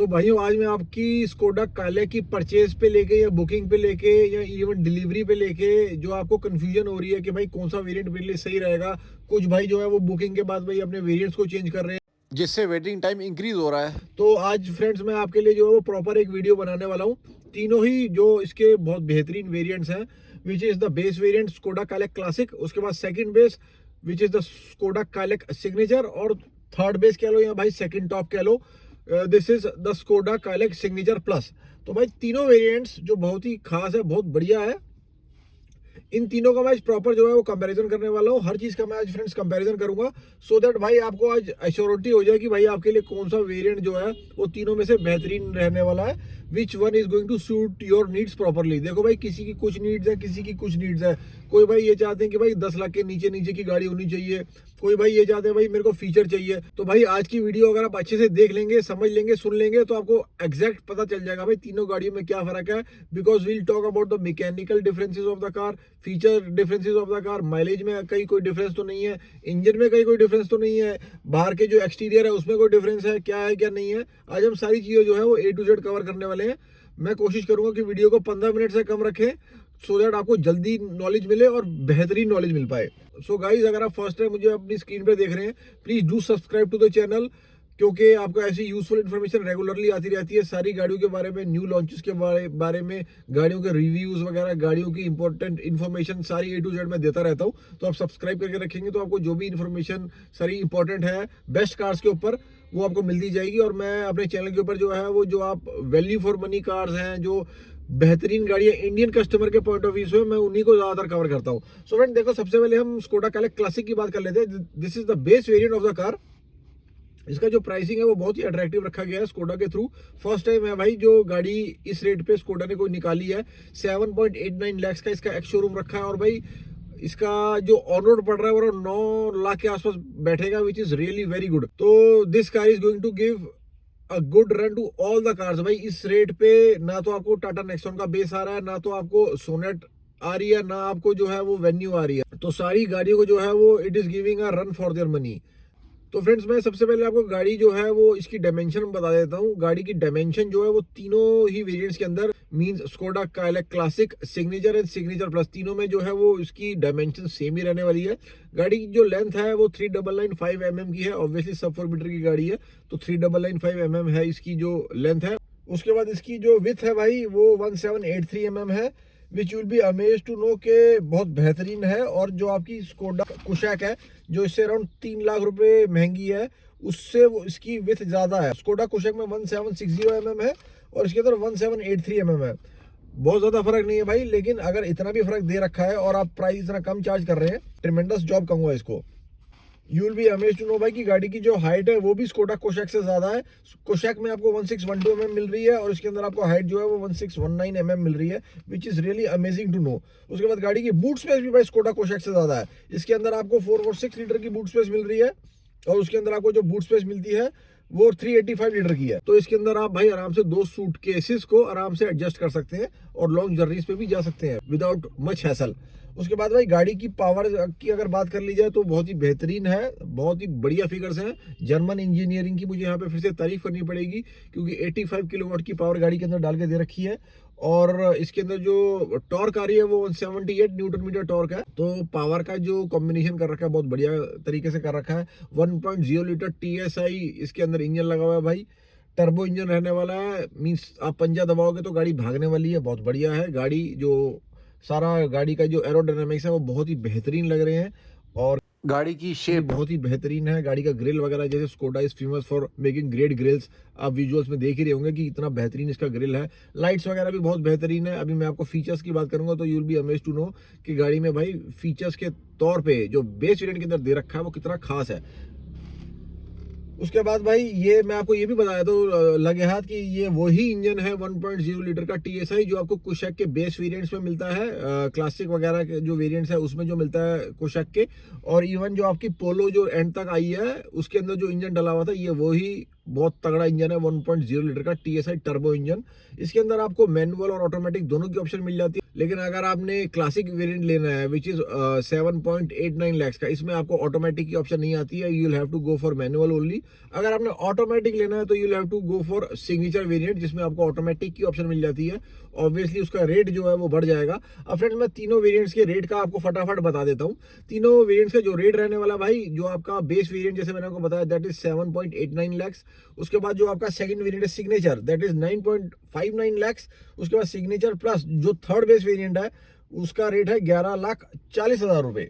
तो भाइयों आज मैं आपकी स्कोडा कालिया की परचेज पे लेके या बुकिंग पे लेके या इवन डिलीवरी पे लेके जो आपको कंफ्यूजन हो रही है कि भाई कौन सा वेरिएंट मेरे लिए सही रहेगा। कुछ भाई जो है वो बुकिंग के बाद भाई अपने वेरिएंट्स को चेंज कर रहे हैं जिससे वेटिंग टाइम इंक्रीज हो रहा है। तो आज फ्रेंड्स मैं आपके लिए जो है वो प्रॉपर एक वीडियो बनाने वाला हूँ। तीनों ही जो इसके बहुत बेहतरीन वेरिएंट्स हैं, which is the base variant Skoda Kylaq classic, उसके बाद second base which is the Skoda Kylaq signature, और थर्ड बेस कह लो या भाई सेकंड टॉप कह लो, this is the Skoda Kylaq signature plus. तो भाई तीनों वेरिएंट्स जो बहुत ही खास है, बहुत बढ़िया है। इन तीनों का मैं आज प्रॉपर जो है वो कंपैरिजन करने वाला हूँ। हर चीज का मैं आज फ्रेंड्स कंपैरिजन करूंगा सो दैट भाई आपको आज एश्योरिटी हो जाए कि भाई आपके लिए कौन सा वेरिएंट जो है वो तीनों में से बेहतरीन रहने वाला है। Which one is going to suit your needs properly. देखो भाई किसी की कुछ नीड्स है, किसी की कुछ नीड्स है। कोई भाई ये चाहते हैं कि भाई 10 लाख के नीचे नीचे की गाड़ी होनी चाहिए, कोई भाई ये चाहते हैं भाई मेरे को फीचर चाहिए। तो भाई आज की वीडियो अगर आप अच्छे से देख लेंगे, समझ लेंगे, सुन लेंगे तो आपको एग्जैक्ट पता चल जाएगा भाई तीनों गाड़ियों में क्या फर्क है। Because we'll talk about the mechanical differences of the car, feature differences of the car, mileage में कहीं कोई डिफरेंस तो नहीं है, इंजन में कहीं कोई डिफरेंस तो नहीं है, बाहर के जो एक्सटीरियर है उसमें कोई डिफरेंस है क्या नहीं है। आज हम सारी चीजें जो है वो A to Z कवर करने वाले हैं। मैं कोशिश करूंगा कि वीडियो को 15 मिनट से कम रखें सो दैट आपको जल्दी नॉलेज मिले और बेहतरीन नॉलेज मिल पाए। सो गाइज अगर आप फर्स्ट टाइम मुझे अपनी स्क्रीन पे देख रहे हैं, please do subscribe to the channel, क्योंकि आपको ऐसी यूजफुल इन्फॉर्मेशन रेगुलरली आती रहती है सारी गाड़ियों के बारे में, न्यू लॉन्चेस के बारे में, गाड़ियों के रिव्यूज वगैरह, गाड़ियों की इंपॉर्टेंट इन्फॉर्मेशन सारी A to Z मैं देता रहता हूँ। तो आप सब्सक्राइब करके रखेंगे तो आपको जो भी इन्फॉर्मेशन सारी इंपॉर्टेंट है बेस्ट कार्स के ऊपर वो आपको मिलती जाएगी। और मैं अपने चैनल के ऊपर जो है वो जो आप वैल्यू फॉर मनी कार्स हैं, जो बेहतरीन गाड़ियां इंडियन कस्टमर के पॉइंट ऑफ व्यू से, मैं उन्हीं को ज्यादातर कवर करता हूँ। सो फ्रेंड देखो, सबसे पहले हम स्कोडा कालिया क्लासिक की बात कर लेते हैं। This is the base variant of the car. इसका जो प्राइसिंग है वो बहुत ही अट्रैक्टिव रखा गया है स्कोडा के थ्रू। फर्स्ट टाइम है भाई जो गाड़ी इस रेट पे स्कोडा ने कोई निकाली है। 7.89 लाख का इसका एक्स शोरूम रखा है, और भाई इसका जो ऑन रोड पड़ रहा है वो 9 लाख के आसपास बैठेगा, which is really very good. तो this car is going to give a good run to all the cars. भाई इस रेट पे ना तो आपको टाटा नेक्सॉन का बेस आ रहा है, ना तो आपको सोनेट आ रही है, ना आपको जो है वो वेन्यू आ रही है। तो सारी गाड़ियों को जो है वो it is giving a run for their money. तो फ्रेंड्स मैं सबसे पहले आपको गाड़ी जो है वो इसकी डायमेंशन बता देता हूँ। गाड़ी की डायमेंशन जो है वो तीनों ही वेरिएंट्स के अंदर means Skoda Kylaq classic, signature and signature plus, तीनों में जो है वो इसकी डायमेंशन सेम ही रहने वाली है। गाड़ी की जो लेंथ है वो 3995 mm की है। ऑब्वियसली सब 4 मीटर की गाड़ी है तो 3995 mm है इसकी जो लेंथ है। उसके बाद इसकी जो विथ है भाई वो 1783 mm है, which will be amaze to know के बहुत बेहतरीन है। और जो आपकी स्कोडा कुशैक है जो इससे अराउंड 3 लाख रुपए महंगी है, उससे वो इसकी विथ ज्यादा है। स्कोडा कुशैक में 1760 mm है और इसके अंदर 1783 mm है। बहुत ज्यादा फर्क नहीं है भाई, लेकिन अगर इतना भी फर्क दे रखा है और आप प्राइस इतना कम चार्ज कर रहे हैं, ट्रिमेंडस जॉब कहूंगा इसको। You will be amazed to know भाई कि गाड़ी की जो हाइट है वो भी स्कोडा कोशैक से ज्यादा है। कोशैक में आपको 1612 mm मिल रही है और इसके अंदर आपको हाइट जो है वो 1619 mm मिल रही है, which is really amazing to know. उसके बाद गाड़ी की बूट स्पेस भी भाई स्कोडा कोशैक से ज्यादा है। इसके अंदर आपको 446 लीटर की बूट स्पेस मिल रही है और उसके अंदर आपको जो बूट स्पेस मिलती है वो 385 लीटर की है। तो इसके अंदर आप भाई आराम से 2 सूटकेसेस को आराम से एडजस्ट कर सकते हैं और लॉन्ग जर्नीज पे भी जा सकते हैं विदाउट मच हैसल। उसके बाद भाई गाड़ी की पावर की अगर बात कर ली जाए तो बहुत ही बेहतरीन है, बहुत ही बढ़िया फिगर्स हैं। जर्मन इंजीनियरिंग की मुझे यहाँ पे फिर से तारीफ करनी पड़ेगी, क्योंकि 85 किलोवाट की पावर गाड़ी के अंदर डाल के दे रखी है। और इसके अंदर जो टॉर्क आ रही है वो 178 न्यूटन मीटर टॉर्क है। तो पावर का जो कॉम्बिनेशन कर रखा है बहुत बढ़िया तरीके से कर रखा है। 1.0 लीटर TSI इसके अंदर इंजन लगा हुआ है भाई, टर्बो इंजन रहने वाला है। मींस आप पंजा दबाओगे तो गाड़ी भागने वाली है, बहुत बढ़िया है गाड़ी। जो सारा गाड़ी का जो एरोडायनामिक्स है वो बहुत ही बेहतरीन लग रहे हैं और गाड़ी की शेप बहुत ही बेहतरीन है। गाड़ी का ग्रिल वगैरह, जैसे Skoda is famous for making great grills, आप विजुअल्स में देख ही रहे होंगे कि इतना बेहतरीन इसका ग्रिल है। लाइट्स वगैरह भी बहुत बेहतरीन है। अभी मैं आपको फीचर्स की बात करूंगा तो you will be amazed to know कि गाड़ी में भाई फीचर्स के तौर पे जो बेस वेरिएंट के अंदर दे रखा है वो कितना खास है। उसके बाद भाई ये मैं आपको ये भी बताया तो लगे हाथ कि ये वही इंजन है 1.0 लीटर का TSI जो आपको कुशैक के बेस वेरिएंट्स में मिलता है। क्लासिक वगैरह के जो वेरिएंट्स है उसमें जो मिलता है कुशैक के, और इवन जो आपकी पोलो जो एंड तक आई है उसके अंदर जो इंजन डला हुआ था ये वही बहुत तगड़ा इंजन है, 1.0 लीटर का TSI टर्बो इंजन। इसके अंदर आपको मैनुअल और ऑटोमेटिक दोनों की ऑप्शन मिल जाती है, लेकिन अगर आपने क्लासिक वेरिएंट लेना है विच इज 7.89 लाख का, इसमें आपको ऑटोमेटिक की ऑप्शन नहीं आती है, you will have to go for manual only. अगर आपने ऑटोमेटिक लेना है तो you will have to go for signature variant, जिसमें आपको ऑटोमेटिक की ऑप्शन मिल जाती है। ऑब्वियसली उसका रेट जो है वो बढ़ जाएगा। अब फ्रेंड्स मैं तीनों वेरिएंट्स के रेट का आपको फटाफट बता देता हूँ। तीनों वेरिएंट्स का जो रेट रहने वाला भाई, जो आपका बेस वेरिएंट जैसे मैंने आपको बताया दैट इज 7.89 लाख। उसके बाद जो आपका सेकंड वेरिएंट है सिग्नेचर, दैट इज 9.59 लाख। उसके बाद सिग्नेचर प्लस जो थर्ड बेस वेरिएंट है उसका रेट है 11,40,000 रुपए।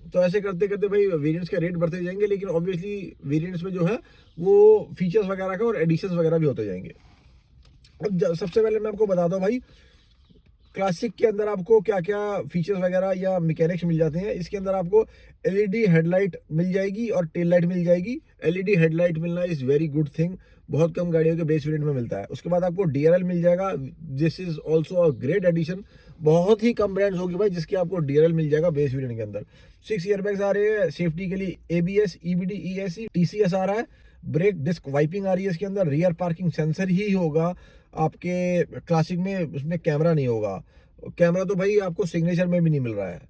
तो ऐसे करते करते भाई वेरिएंट्स के रेट बढ़ते जाएंगे, लेकिन ऑब्वियसली वेरिएंट्स में जो है वो फीचर्स वगैरह का और एडिशंस वगैरह भी होते जाएंगे। अब सबसे पहले मैं आपको बताता हूँ भाई क्लासिक के अंदर आपको क्या क्या फीचर्स वगैरह या मैकेनिक्स मिल जाते हैं। इसके अंदर आपको एलईडी हेडलाइट मिल जाएगी और टेल लाइट मिल जाएगी। एलईडी हेडलाइट मिलना इज वेरी गुड थिंग, बहुत कम गाड़ियों के बेस वेरिएंट में मिलता है। उसके बाद आपको डीआरएल मिल जाएगा, this is also a great addition. बहुत ही कम ब्रांड्स होगी भाई जिसके आपको डीआरएल मिल जाएगा बेस वेरिएंट के अंदर। 6 एयरबैग्स आ रहे हैं सेफ्टी के लिए, एबीएस, ईबीडी, ईएससी, टीसीएस आ रहा है, ब्रेक डिस्क वाइपिंग आ रही है इसके अंदर, रियर पार्किंग सेंसर ही होगा आपके क्लासिक में, उसमें कैमरा नहीं होगा। कैमरा तो भाई आपको सिग्नेचर में भी नहीं मिल रहा है।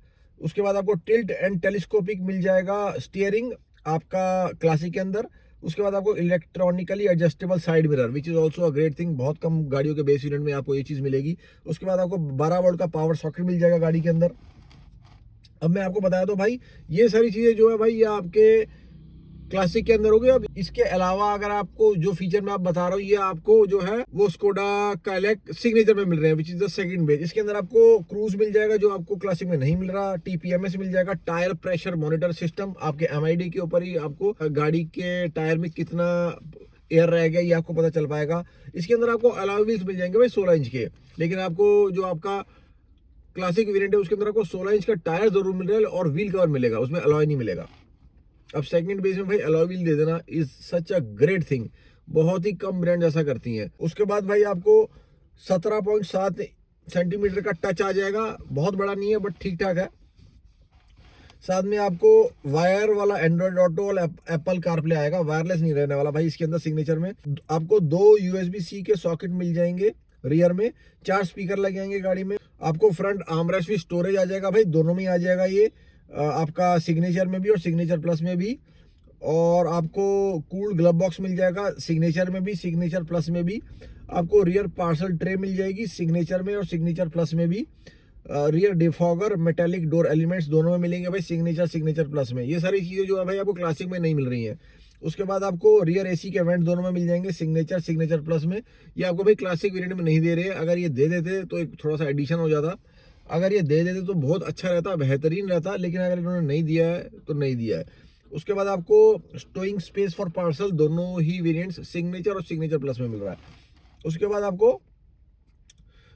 उसके बाद आपको टिल्ट एंड टेलीस्कोपिक मिल जाएगा स्टीयरिंग आपका क्लासिक के अंदर। उसके बाद आपको electronically adjustable side mirror which is also a great thing, बहुत कम गाड़ियों के बेस वेरिएंट में आपको ये चीज़ मिलेगी। उसके बाद आपको 12 वोल्ट का पावर सॉकेट मिल जाएगा गाड़ी के अंदर। अब मैं आपको बताया तो भाई ये सारी चीज़ें जो है भाई ये आपके क्लासिक के अंदर हो गए। अब इसके अलावा अगर आपको जो फीचर मैं आप बता रहा हूँ ये आपको जो है वो स्कोडा काइलैक सिग्नेचर में मिल रहे हैं which is the second base. इसके अंदर आपको क्रूज मिल जाएगा जो आपको क्लासिक में नहीं मिल रहा, टीपीएमएस मिल जाएगा, टायर प्रेशर मॉनिटर सिस्टम, आपके एमआईडी के ऊपर ही आपको गाड़ी के टायर में कितना एयर रह गया ये आपको पता चल पाएगा। इसके अंदर आपको अलॉय व्हील्स मिल जाएंगे भाई 16 इंच के, लेकिन आपको जो आपका क्लासिक वेरिएंट है उसके अंदर आपको 16 इंच का टायर जरूर मिल रहा है और व्हील कवर मिलेगा, उसमें अलॉय नहीं मिलेगा। अब सेकंड बेस में भाई अलॉय व्हील दे देना is such a great thing, बहुत ही कम ब्रांड ऐसा करती हैं। उसके बाद भाई आपको 17.7 सेंटीमीटर का टच आ जाएगा, बहुत बड़ा नहीं है बट ठीक ठाक है। साथ में आपको वायर वाला एंड्रॉइड ऑटो और एप्पल कारप्ले आएगा, वायरलेस नहीं रहने वाला भाई इसके अंदर। सिग्नेचर में आपको 2 USB-C के सॉकेट मिल जाएंगे, रियर में 4 स्पीकर लग जाएंगे गाड़ी में। आपको फ्रंट आर्मरेस्ट भी स्टोरेज आ जाएगा भाई, दोनों में आ जाएगा ये आपका सिग्नेचर में भी और सिग्नेचर प्लस में भी। और आपको कूल्ड ग्लव बॉक्स मिल जाएगा सिग्नेचर में भी, सिग्नेचर प्लस में भी। आपको रियर पार्सल ट्रे मिल जाएगी सिग्नेचर में और सिग्नेचर प्लस में भी। Rear defogger, metallic door elements दोनों में मिलेंगे भाई सिग्नेचर प्लस में। ये सारी चीज़ें जो है भाई आपको क्लासिक में नहीं मिल रही हैं। उसके बाद आपको रियर एसी के वेंट दोनों में मिल जाएंगे सिग्नेचर प्लस में। ये आपको भाई क्लासिक वेरिएंट में नहीं दे रहे हैं, अगर ये दे देते तो एक थोड़ा सा एडिशन हो जाता, अगर ये दे देते तो बहुत अच्छा रहता, बेहतरीन रहता, लेकिन अगर इन्होंने नहीं दिया है तो नहीं दिया है। उसके बाद आपको स्टोइंग स्पेस फॉर पार्सल दोनों ही वेरिएंट्स सिग्नेचर और सिग्नेचर प्लस में मिल रहा है। उसके बाद आपको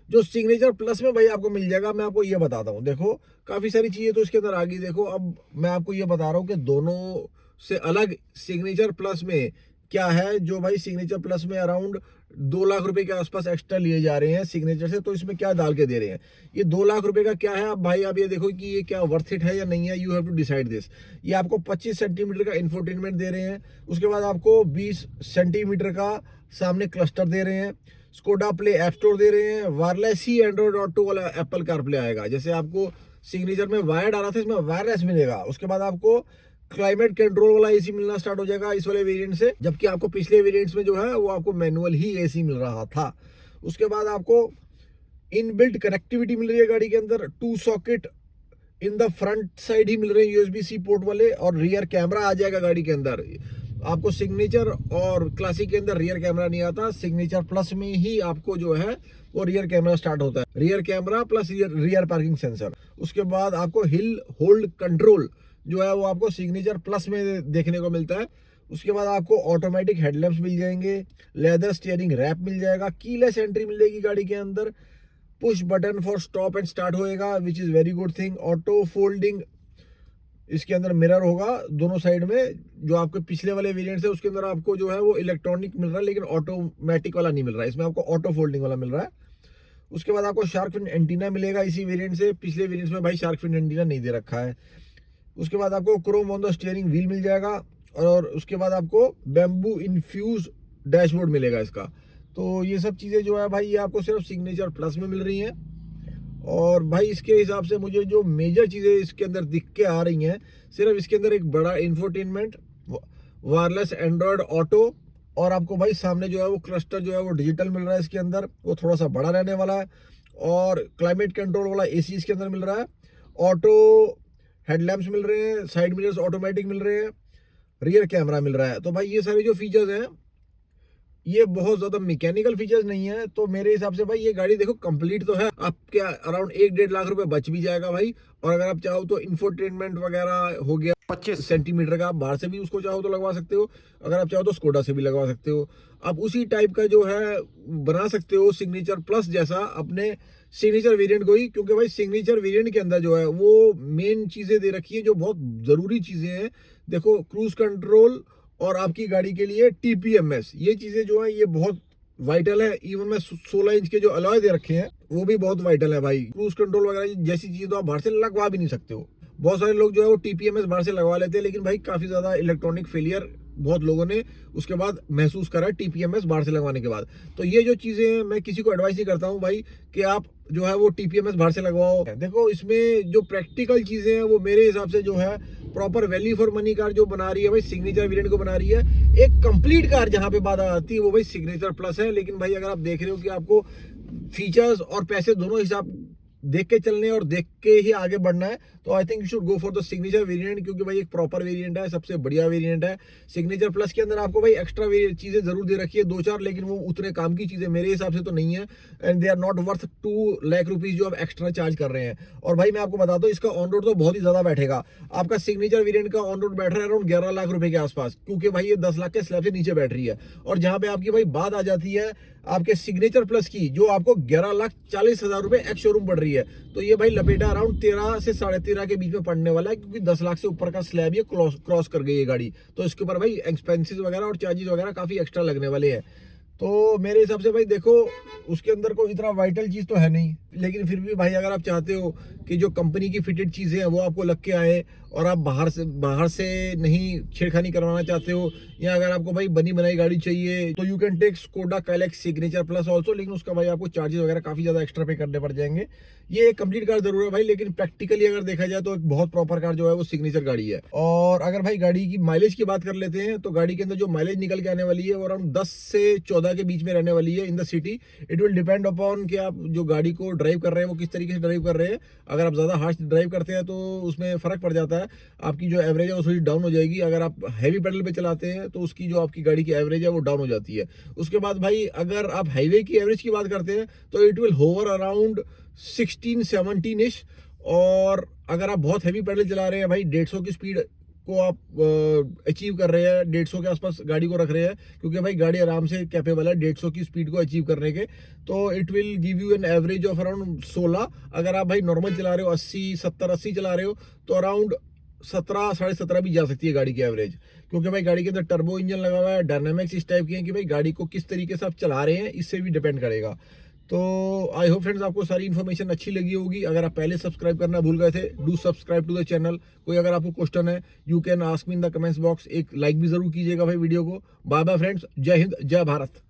जो सिग्नेचर प्लस में भाई आपको मिल जाएगा, मैं आपको ये बताता हूँ। देखो काफ़ी सारी चीज़ें तो इसके अंदर आ गई। देखो अब मैं आपको ये बता रहा हूँ कि दोनों से अलग सिग्नेचर प्लस में क्या है, जो भाई सिग्नेचर प्लस में अराउंड 2 लाख रुपए के आसपास एक्स्ट्रा लिए जा रहे हैं सिग्नेचर से, तो इसमें क्या डाल के दे रहे हैं। ये 2 लाख रुपए का क्या है अब भाई, आप ये देखो कि ये क्या वर्थ इट है या नहीं है, you have to decide this. ये आपको 25 सेंटीमीटर का इंफोटेनमेंट दे रहे हैं। उसके बाद आपको 20 सेंटीमीटर का सामने क्लस्टर दे रहे हैं, स्कोडा प्ले ऐप स्टोर दे रहे हैं, वायरलेस ही एंड्रॉइड ऑटो वाला एप्पल कारप्ले आएगा। जैसे आपको सिग्नेचर में वायर्ड आ रहा था, इसमें वायरलेस मिलेगा। उसके बाद आपको क्लाइमेट कंट्रोल वाला एसी मिलना स्टार्ट हो जाएगा इस वाले वेरिएंट से, जबकि आपको पिछले वेरिएंट्स में जो है वो आपको मैनुअल ही एसी मिल रहा था। उसके बाद आपको इनबिल्ट कनेक्टिविटी मिल रही है गाड़ी के अंदर, 2 socket in the front side ही मिल रहे हैं USB-C पोर्ट वाले, और रियर कैमरा आ जाएगा गाड़ी के अंदर। आपको सिग्नेचर और क्लासिक के अंदर रियर कैमरा नहीं आता, सिग्नेचर प्लस में ही आपको जो है वो रियर कैमरा स्टार्ट होता है, rear camera plus rear parking sensor. उसके बाद आपको हिल होल्ड कंट्रोल जो है वो आपको सिग्नेचर प्लस में देखने को मिलता है। उसके बाद आपको ऑटोमेटिक हेडलैम्प्स मिल जाएंगे, लेदर स्टीयरिंग रैप मिल जाएगा, कीलेस एंट्री मिलेगी गाड़ी के अंदर, push button for stop and start होएगा which is very good thing. Auto folding इसके अंदर मिरर होगा दोनों साइड में, जो आपके पिछले वाले वेरिएंट्स है उसके अंदर आपको जो है वो इलेक्ट्रॉनिक मिल रहा है, लेकिन ऑटोमेटिक वाला नहीं मिल रहा है, इसमें आपको ऑटो फोल्डिंग वाला मिल रहा है। उसके बाद आपको शार्क फिन एंटीना मिलेगा इसी वेरिएंट से, पिछले वेरिएंट्स में भाई शार्क फिन एंटीना नहीं दे रखा है। उसके बाद आपको chrome on the steering wheel मिल जाएगा, और उसके बाद आपको बैम्बू इन्फ्यूज डैशबोर्ड मिलेगा इसका। तो ये सब चीज़ें जो है भाई ये आपको सिर्फ सिग्नेचर प्लस में मिल रही हैं। और भाई इसके हिसाब से मुझे जो मेजर चीज़ें इसके अंदर दिख के आ रही हैं, सिर्फ इसके अंदर एक बड़ा इंफोटेनमेंट, वायरलेस एंड्रॉयड ऑटो, और आपको भाई सामने जो है वो क्लस्टर जो है वो डिजिटल मिल रहा है इसके अंदर, वो थोड़ा सा बड़ा रहने वाला है। और क्लाइमेट कंट्रोल वाला एसी इसके अंदर मिल रहा है, ऑटो हेडलैम्प्स मिल रहे हैं, साइड मिरर्स ऑटोमेटिक मिल रहे हैं, रियर कैमरा मिल रहा है। तो भाई ये सारे जो फीचर्स हैं ये बहुत ज्यादा मैकेनिकल फीचर्स नहीं है। तो मेरे हिसाब से भाई ये गाड़ी देखो कंप्लीट तो है, आपके अराउंड 1-1.5 लाख रुपए बच भी जाएगा भाई। और अगर आप चाहो तो इंफोटेनमेंट वगैरह हो गया 25 सेंटीमीटर का, आप बाहर से भी उसको चाहो तो लगवा सकते हो, अगर आप चाहो तो स्कोडा से भी लगवा सकते हो। आप उसी टाइप का जो है बना सकते हो सिग्नेचर प्लस जैसा अपने सिग्नेचर वेरिएंट को ही, क्योंकि भाई सिग्नेचर वेरिएंट के अंदर जो है वो मेन चीजें दे रखी है जो बहुत जरूरी चीजें हैं। देखो क्रूज कंट्रोल और आपकी गाड़ी के लिए टीपीएमएस, ये चीजें जो है ये बहुत वाइटल है। इवन में 16 इंच के जो अलॉय दे रखे हैं वो भी बहुत वाइटल है भाई। क्रूज कंट्रोल वगैरह जैसी चीज तो आप बाहर से लगवा भी नहीं सकते हो। बहुत सारे लोग जो है वो टीपीएमएस बाहर से लगवा लेते हैं, लेकिन भाई काफी ज्यादा इलेक्ट्रॉनिक फेलियर बहुत लोगों ने उसके बाद महसूस करा टीपीएमएस बाहर से लगवाने के बाद। तो ये जो चीजें हैं मैं किसी को एडवाइस नहीं करता हूँ भाई कि आप जो है वो टीपीएमएस बाहर से लगवाओ। देखो इसमें जो प्रैक्टिकल चीजें हैं वो मेरे हिसाब से जो है proper value for money car जो बना रही है भाई सिग्नेचर वेरिएंट को बना रही है। एक कंप्लीट कार जहां पे बात आती है वो भाई सिग्नेचर प्लस है। लेकिन भाई अगर आप देख रहे हो कि आपको फीचर्स और पैसे दोनों हिसाब देख के चलने और देख के ही आगे बढ़ना है, तो I think you should go for the signature variant, क्योंकि भाई एक प्रॉपर वेरिएंट है, सबसे बढ़िया वेरिएंट है। सिग्नेचर प्लस के अंदर आपको भाई एक्स्ट्रा चीजें जरूर दे रखी है 2-4, लेकिन वो उतने काम की चीजें मेरे हिसाब से तो नहीं है, and they are not worth 2 lakh rupees जो आप एक्स्ट्रा चार्ज कर रहे हैं। और भाई मैं आपको बताता हूँ इसका ऑन रोड तो बहुत ही ज्यादा बैठेगा। आपका सिग्नेचर वेरिएंट का ऑन रोड बैठ रहा है अराउंड 11 लाख रुपए के आसपास, क्योंकि भाई ये 10 लाख के स्लैब से नीचे बैठ रही है। और जहां पे आपकी भाई बात आ जाती है आपके सिग्नेचर प्लस की, जो आपको 11,40,000 रुपए एक्स शोरूम पड़ रही है, तो ये भाई लपेटा अराउंड 13 से 13.5 के बीच में पड़ने वाला है, क्योंकि 10 लाख से ऊपर का स्लैब ये क्रॉस कर गई है गाड़ी। तो इसके ऊपर भाई एक्सपेंसेस वगैरह और चार्जेस वगैरह काफी एक्स्ट्रा लगने वाले हैं। तो मेरे हिसाब से भाई देखो उसके अंदर कोई इतना वाइटल चीज तो है नहीं, लेकिन फिर भी भाई अगर आप चाहते हो कि जो कंपनी की फिटेड चीजें हैं वो आपको लग के आए, और आप बाहर से नहीं छेड़खानी करवाना चाहते हो, या अगर आपको भाई बनी बनाई गाड़ी चाहिए, तो you can take Skoda Kylaq signature plus also, लेकिन उसका भाई आपको चार्जेस वगैरह काफी ज्यादा एक्स्ट्रा पे करने पड़ जाएंगे। ये एक कंप्लीट कार जरूर है भाई, लेकिन प्रैक्टिकली अगर देखा जाए तो एक बहुत प्रॉपर कार जो है वो सिग्नेचर गाड़ी है। और अगर भाई गाड़ी की माइलेज की बात कर लेते हैं, तो गाड़ी के अंदर जो माइलेज निकल के आने वाली है वो अराउंड 10 से 14 के बीच में रहने वाली है in the city. It will depend upon कि आप जो गाड़ी को ड्राइव कर रहे हैं वो किस तरीके से ड्राइव कर रहे हैं। अगर आप ज्यादा हार्श ड्राइव करते हैं तो उसमें फर्क पड़ जाता है, आपकी जो एवरेज है वो थोड़ी डाउन हो जाएगी। अगर आप हैवी पेडल पे चलाते हैं तो उसकी जो आपकी गाड़ी की एवरेज है वो डाउन हो जाती है। उसके बाद भाई अगर आप हाईवे की एवरेज की बात करते हैं तो इट विल होवर अराउंड 16-17 इश। और अगर आप बहुत हैवी पेडल चला रहे हैं भाई 150 की स्पीड को आप अचीव कर रहे हैं, 150 के आसपास गाड़ी को रख रहे हैं, क्योंकि भाई गाड़ी आराम से कैपेबल है 150 की स्पीड को अचीव करने के, तो it will give you an average of around 16। अगर आप भाई नॉर्मल चला रहे हो 70-80 चला रहे हो तो अराउंड 17, 17.5 भी जा सकती है गाड़ी की एवरेज, क्योंकि भाई गाड़ी के अंदर टर्बो इंजन लगा हुआ है, डायनामिक्स इस टाइप की है कि भाई गाड़ी को किस तरीके से आप चला रहे हैं इससे भी डिपेंड करेगा। तो आई होप फ्रेंड्स आपको सारी इन्फॉर्मेशन अच्छी लगी होगी। अगर आप पहले सब्सक्राइब करना भूल गए थे, do subscribe to the channel. कोई अगर आपको क्वेश्चन है you can ask me in the comments box. एक लाइक भी जरूर कीजिएगा भाई वीडियो को। बाय बाय फ्रेंड्स, जय हिंद जय भारत।